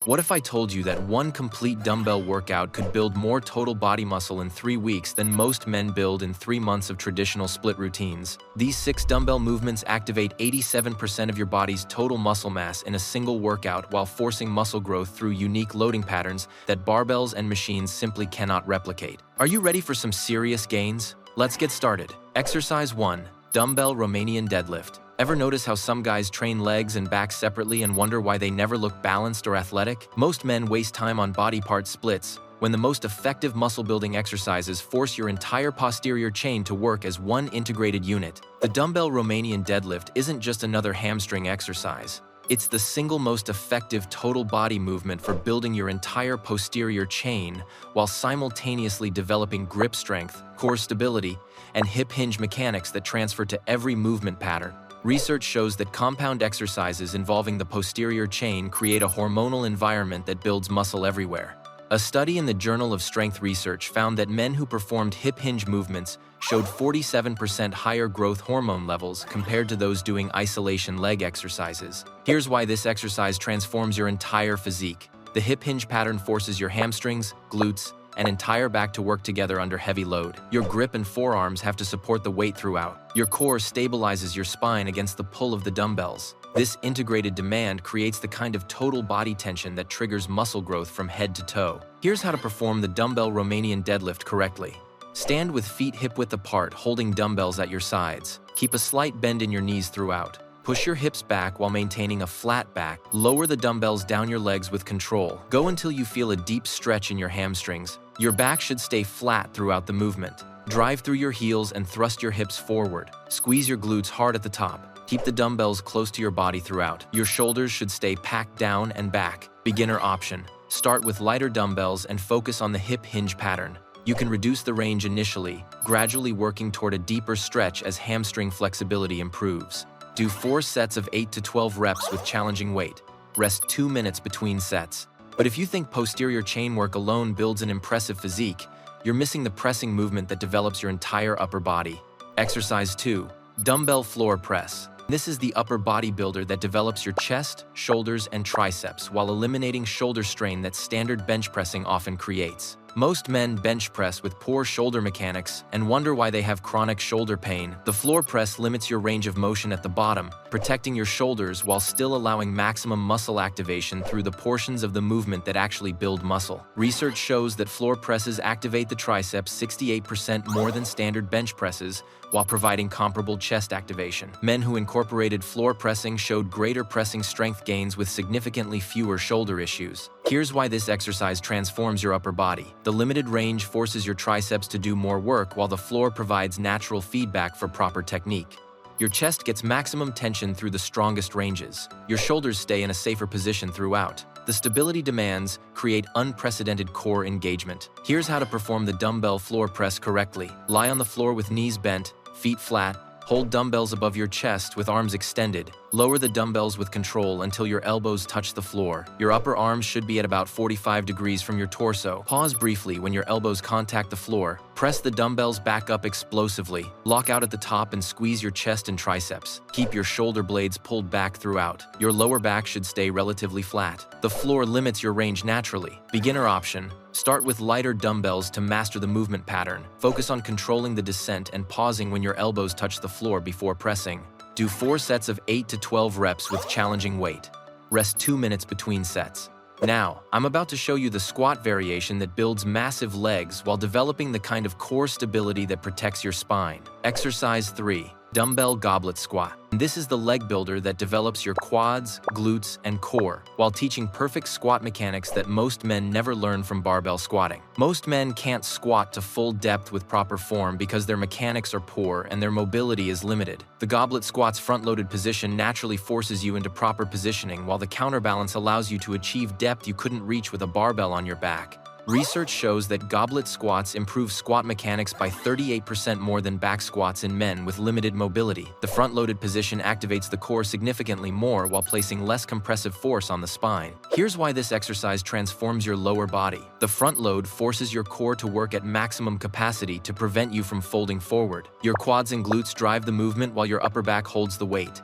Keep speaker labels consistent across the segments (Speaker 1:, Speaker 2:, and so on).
Speaker 1: What if I told you that one complete dumbbell workout could build more total body muscle in 3 weeks than most men build in 3 months of traditional split routines? These 6 dumbbell movements activate 87% of your body's total muscle mass in a single workout while forcing muscle growth through unique loading patterns that barbells and machines simply cannot replicate. Are you ready for some serious gains? Let's get started. Exercise 1. Dumbbell Romanian deadlift. Ever notice how some guys train legs and back separately and wonder why they never look balanced or athletic? Most men waste time on body part splits when the most effective muscle-building exercises force your entire posterior chain to work as one integrated unit. The dumbbell Romanian deadlift isn't just another hamstring exercise. It's the single most effective total body movement for building your entire posterior chain while simultaneously developing grip strength, core stability, and hip hinge mechanics that transfer to every movement pattern. Research shows that compound exercises involving the posterior chain create a hormonal environment that builds muscle everywhere. A study in the Journal of Strength Research found that men who performed hip hinge movements showed 47% higher growth hormone levels compared to those doing isolation leg exercises. Here's why this exercise transforms your entire physique. The hip hinge pattern forces your hamstrings, glutes, and entire back to work together under heavy load. Your grip and forearms have to support the weight throughout. Your core stabilizes your spine against the pull of the dumbbells. This integrated demand creates the kind of total body tension that triggers muscle growth from head to toe. Here's how to perform the dumbbell Romanian deadlift correctly. Stand with feet hip-width apart, holding dumbbells at your sides. Keep a slight bend in your knees throughout. Push your hips back while maintaining a flat back. Lower the dumbbells down your legs with control. Go until you feel a deep stretch in your hamstrings. Your back should stay flat throughout the movement. Drive through your heels and thrust your hips forward. Squeeze your glutes hard at the top. Keep the dumbbells close to your body throughout. Your shoulders should stay packed down and back. Beginner option. Start with lighter dumbbells and focus on the hip hinge pattern. You can reduce the range initially, gradually working toward a deeper stretch as hamstring flexibility improves. Do 4 sets of 8 to 12 reps with challenging weight. Rest 2 minutes between sets. But if you think posterior chain work alone builds an impressive physique, you're missing the pressing movement that develops your entire upper body. Exercise 2. Dumbbell floor press. This is the upper body builder that develops your chest, shoulders, and triceps while eliminating shoulder strain that standard bench pressing often creates. Most men bench press with poor shoulder mechanics and wonder why they have chronic shoulder pain. The floor press limits your range of motion at the bottom, protecting your shoulders while still allowing maximum muscle activation through the portions of the movement that actually build muscle. Research shows that floor presses activate the triceps 68% more than standard bench presses, while providing comparable chest activation. Men who incorporated floor pressing showed greater pressing strength gains with significantly fewer shoulder issues. Here's why this exercise transforms your upper body. The limited range forces your triceps to do more work while the floor provides natural feedback for proper technique. Your chest gets maximum tension through the strongest ranges. Your shoulders stay in a safer position throughout. The stability demands create unprecedented core engagement. Here's how to perform the dumbbell floor press correctly. Lie on the floor with knees bent, feet flat. Hold dumbbells above your chest with arms extended. Lower the dumbbells with control until your elbows touch the floor. Your upper arms should be at about 45 degrees from your torso. Pause briefly when your elbows contact the floor. Press the dumbbells back up explosively. Lock out at the top and squeeze your chest and triceps. Keep your shoulder blades pulled back throughout. Your lower back should stay relatively flat. The floor limits your range naturally. Beginner option. Start with lighter dumbbells to master the movement pattern. Focus on controlling the descent and pausing when your elbows touch the floor before pressing. Do 4 sets of 8 to 12 reps with challenging weight. Rest 2 minutes between sets. Now, I'm about to show you the squat variation that builds massive legs while developing the kind of core stability that protects your spine. Exercise 3. Dumbbell goblet squat. This is the leg builder that develops your quads, glutes, and core, while teaching perfect squat mechanics that most men never learn from barbell squatting. Most men can't squat to full depth with proper form because their mechanics are poor and their mobility is limited. The goblet squat's front-loaded position naturally forces you into proper positioning, while the counterbalance allows you to achieve depth you couldn't reach with a barbell on your back. Research shows that goblet squats improve squat mechanics by 38% more than back squats in men with limited mobility. The front-loaded position activates the core significantly more while placing less compressive force on the spine. Here's why this exercise transforms your lower body. The front load forces your core to work at maximum capacity to prevent you from folding forward. Your quads and glutes drive the movement while your upper back holds the weight.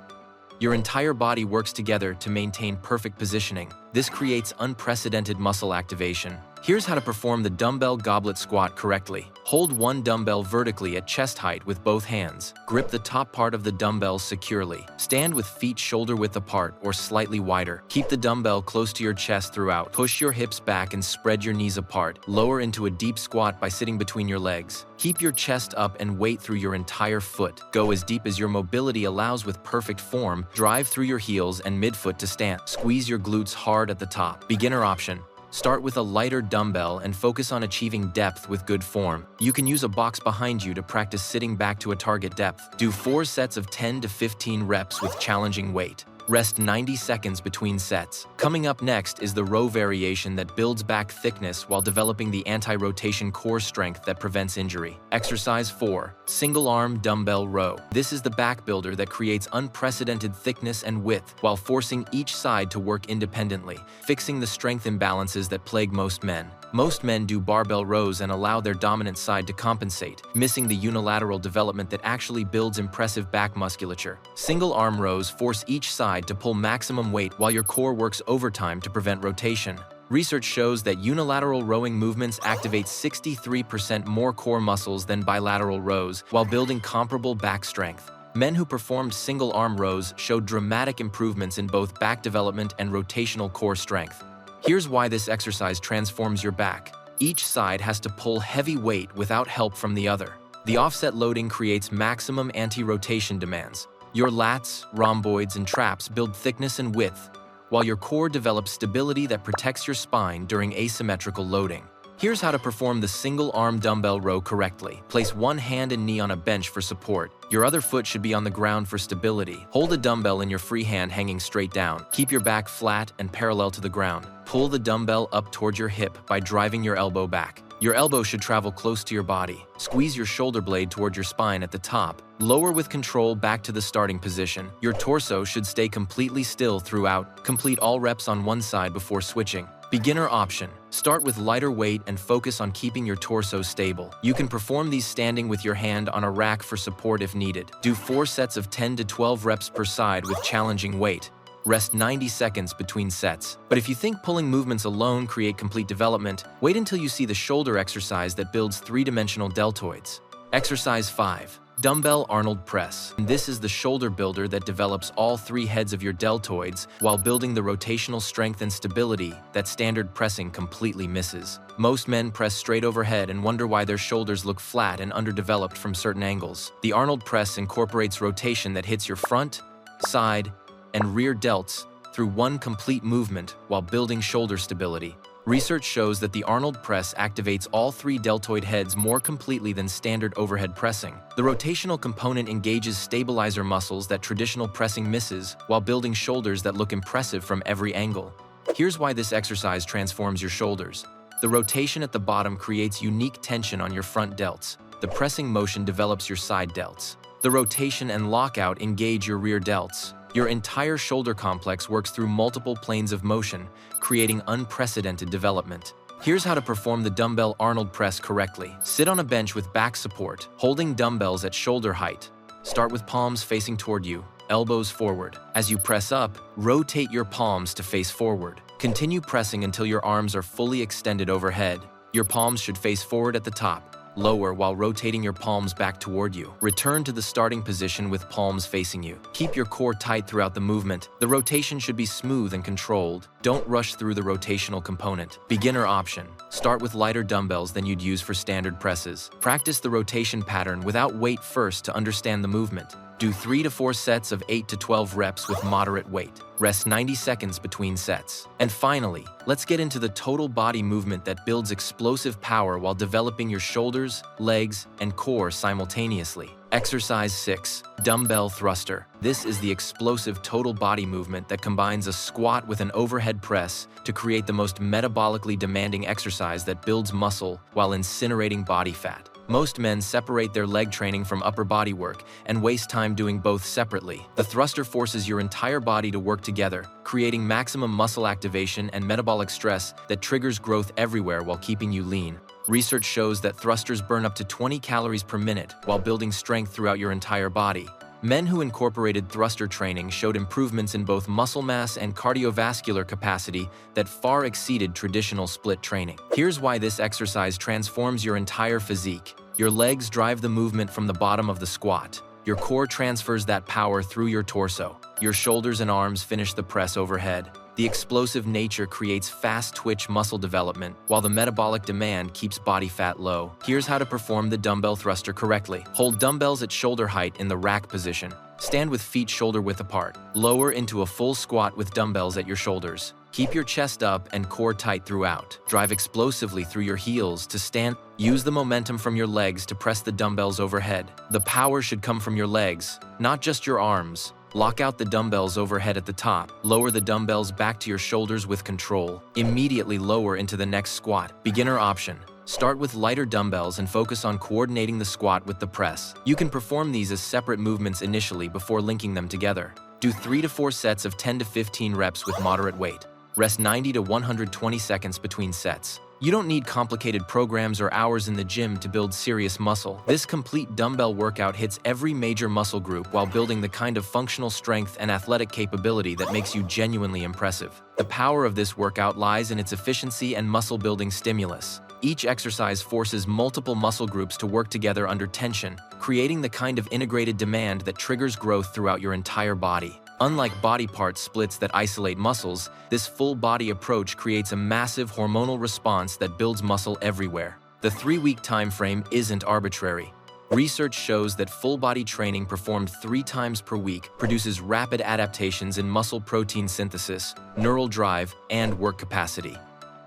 Speaker 1: Your entire body works together to maintain perfect positioning. This creates unprecedented muscle activation. Here's how to perform the dumbbell goblet squat correctly. Hold one dumbbell vertically at chest height with both hands. Grip the top part of the dumbbell securely. Stand with feet shoulder-width apart or slightly wider. Keep the dumbbell close to your chest throughout. Push your hips back and spread your knees apart. Lower into a deep squat by sitting between your legs. Keep your chest up and weight through your entire foot. Go as deep as your mobility allows with perfect form. Drive through your heels and midfoot to stand. Squeeze your glutes hard at the top. Beginner option. Start with a lighter dumbbell and focus on achieving depth with good form. You can use a box behind you to practice sitting back to a target depth. Do 4 sets of 10 to 15 reps with challenging weight. Rest 90 seconds between sets. Coming up next is the row variation that builds back thickness while developing the anti-rotation core strength that prevents injury. Exercise 4. Single arm dumbbell row. This is the back builder that creates unprecedented thickness and width while forcing each side to work independently, fixing the strength imbalances that plague most men. Most men do barbell rows and allow their dominant side to compensate, missing the unilateral development that actually builds impressive back musculature. Single arm rows force each side to pull maximum weight while your core works overtime to prevent rotation. Research shows that unilateral rowing movements activate 63% more core muscles than bilateral rows while building comparable back strength. Men who performed single-arm rows showed dramatic improvements in both back development and rotational core strength. Here's why this exercise transforms your back. Each side has to pull heavy weight without help from the other. The offset loading creates maximum anti-rotation demands. Your lats, rhomboids, and traps build thickness and width, while your core develops stability that protects your spine during asymmetrical loading. Here's how to perform the single-arm dumbbell row correctly. Place one hand and knee on a bench for support. Your other foot should be on the ground for stability. Hold a dumbbell in your free hand hanging straight down. Keep your back flat and parallel to the ground. Pull the dumbbell up toward your hip by driving your elbow back. Your elbow should travel close to your body. Squeeze your shoulder blade toward your spine at the top. Lower with control back to the starting position. Your torso should stay completely still throughout. Complete all reps on one side before switching. Beginner option. Start with lighter weight and focus on keeping your torso stable. You can perform these standing with your hand on a rack for support if needed. Do 4 sets of 10 to 12 reps per side with challenging weight. Rest 90 seconds between sets. But if you think pulling movements alone create complete development, wait until you see the shoulder exercise that builds 3-dimensional deltoids. Exercise 5. Dumbbell Arnold press. This is the shoulder builder that develops all 3 heads of your deltoids while building the rotational strength and stability that standard pressing completely misses. Most men press straight overhead and wonder why their shoulders look flat and underdeveloped from certain angles. The Arnold press incorporates rotation that hits your front, side, and rear delts through one complete movement while building shoulder stability. Research shows that the Arnold press activates all 3 deltoid heads more completely than standard overhead pressing. The rotational component engages stabilizer muscles that traditional pressing misses while building shoulders that look impressive from every angle. Here's why this exercise transforms your shoulders. The rotation at the bottom creates unique tension on your front delts. The pressing motion develops your side delts. The rotation and lockout engage your rear delts. Your entire shoulder complex works through multiple planes of motion, creating unprecedented development. Here's how to perform the dumbbell Arnold press correctly. Sit on a bench with back support, holding dumbbells at shoulder height. Start with palms facing toward you, elbows forward. As you press up, rotate your palms to face forward. Continue pressing until your arms are fully extended overhead. Your palms should face forward at the top. Lower while rotating your palms back toward you. Return to the starting position with palms facing you. Keep your core tight throughout the movement. The rotation should be smooth and controlled. Don't rush through the rotational component. Beginner option. Start with lighter dumbbells than you'd use for standard presses. Practice the rotation pattern without weight first to understand the movement. Do 3 to 4 sets of 8 to 12 reps with moderate weight. Rest 90 seconds between sets. And finally, let's get into the total body movement that builds explosive power while developing your shoulders, legs, and core simultaneously. Exercise 6. Dumbbell thruster. This is the explosive total body movement that combines a squat with an overhead press to create the most metabolically demanding exercise that builds muscle while incinerating body fat. Most men separate their leg training from upper body work and waste time doing both separately. The thruster forces your entire body to work together, creating maximum muscle activation and metabolic stress that triggers growth everywhere while keeping you lean. Research shows that thrusters burn up to 20 calories per minute while building strength throughout your entire body. Men who incorporated thruster training showed improvements in both muscle mass and cardiovascular capacity that far exceeded traditional split training. Here's why this exercise transforms your entire physique. Your legs drive the movement from the bottom of the squat. Your core transfers that power through your torso. Your shoulders and arms finish the press overhead. The explosive nature creates fast twitch muscle development, while the metabolic demand keeps body fat low. Here's how to perform the dumbbell thruster correctly. Hold dumbbells at shoulder height in the rack position. Stand with feet shoulder width apart. Lower into a full squat with dumbbells at your shoulders. Keep your chest up and core tight throughout. Drive explosively through your heels to stand. Use the momentum from your legs to press the dumbbells overhead. The power should come from your legs, not just your arms. Lock out the dumbbells overhead at the top. Lower the dumbbells back to your shoulders with control. Immediately lower into the next squat. Beginner option. Start with lighter dumbbells and focus on coordinating the squat with the press. You can perform these as separate movements initially before linking them together. Do 3 to 4 sets of 10 to 15 reps with moderate weight. Rest 90 to 120 seconds between sets. You don't need complicated programs or hours in the gym to build serious muscle. This complete dumbbell workout hits every major muscle group while building the kind of functional strength and athletic capability that makes you genuinely impressive. The power of this workout lies in its efficiency and muscle-building stimulus. Each exercise forces multiple muscle groups to work together under tension, creating the kind of integrated demand that triggers growth throughout your entire body. Unlike body part splits that isolate muscles, this full-body approach creates a massive hormonal response that builds muscle everywhere. The 3-week time frame isn't arbitrary. Research shows that full-body training performed 3 times per week produces rapid adaptations in muscle protein synthesis, neural drive, and work capacity.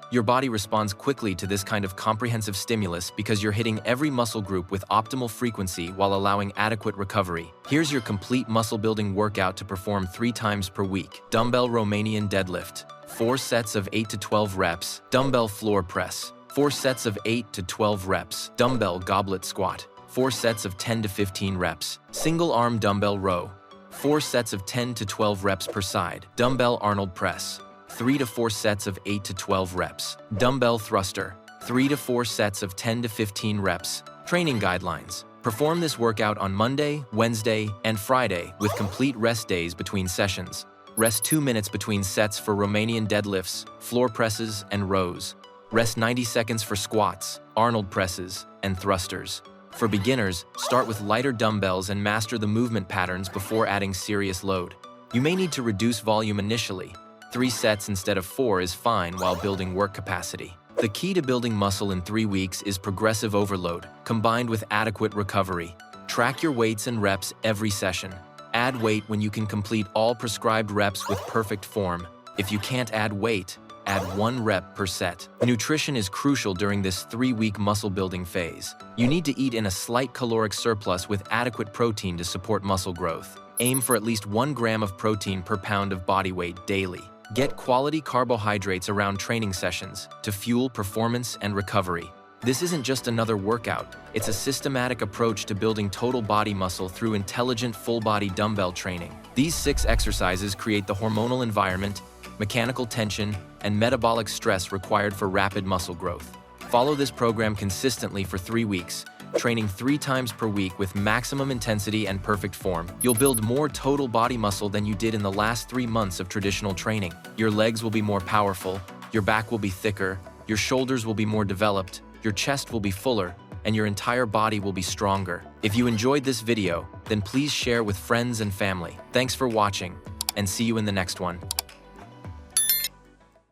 Speaker 1: Your body responds quickly to this kind of comprehensive stimulus because you're hitting every muscle group with optimal frequency while allowing adequate recovery. Here's your complete muscle-building workout to perform 3 times per week. Dumbbell Romanian deadlift. 4 sets of 8 to 12 reps. Dumbbell floor press. 4 sets of 8 to 12 reps. Dumbbell goblet squat. 4 sets of 10 to 15 reps. Single arm dumbbell row. 4 sets of 10 to 12 reps per side. Dumbbell Arnold press. 3 to 4 sets of 8 to 12 reps. Dumbbell thruster. 3 to 4 sets of 10 to 15 reps. Training guidelines. Perform this workout on Monday, Wednesday, and Friday with complete rest days between sessions. Rest 2 minutes between sets for Romanian deadlifts, floor presses, and rows. Rest 90 seconds for squats, Arnold presses, and thrusters. For beginners, start with lighter dumbbells and master the movement patterns before adding serious load. You may need to reduce volume initially. 3 sets instead of 4 is fine while building work capacity. The key to building muscle in 3 weeks is progressive overload, combined with adequate recovery. Track your weights and reps every session. Add weight when you can complete all prescribed reps with perfect form. If you can't add weight, add 1 rep per set. Nutrition is crucial during this 3-week muscle-building phase. You need to eat in a slight caloric surplus with adequate protein to support muscle growth. Aim for at least 1 gram of protein per pound of body weight daily. Get quality carbohydrates around training sessions to fuel performance and recovery. This isn't just another workout, it's a systematic approach to building total body muscle through intelligent full-body dumbbell training. These 6 exercises create the hormonal environment, mechanical tension, and metabolic stress required for rapid muscle growth. Follow this program consistently for 3 weeks, training 3 times per week with maximum intensity and perfect form. You'll build more total body muscle than you did in the last 3 months of traditional training. Your legs will be more powerful, your back will be thicker, your shoulders will be more developed, your chest will be fuller, and your entire body will be stronger. If you enjoyed this video, then please share with friends and family. Thanks for watching, and see you in the next one.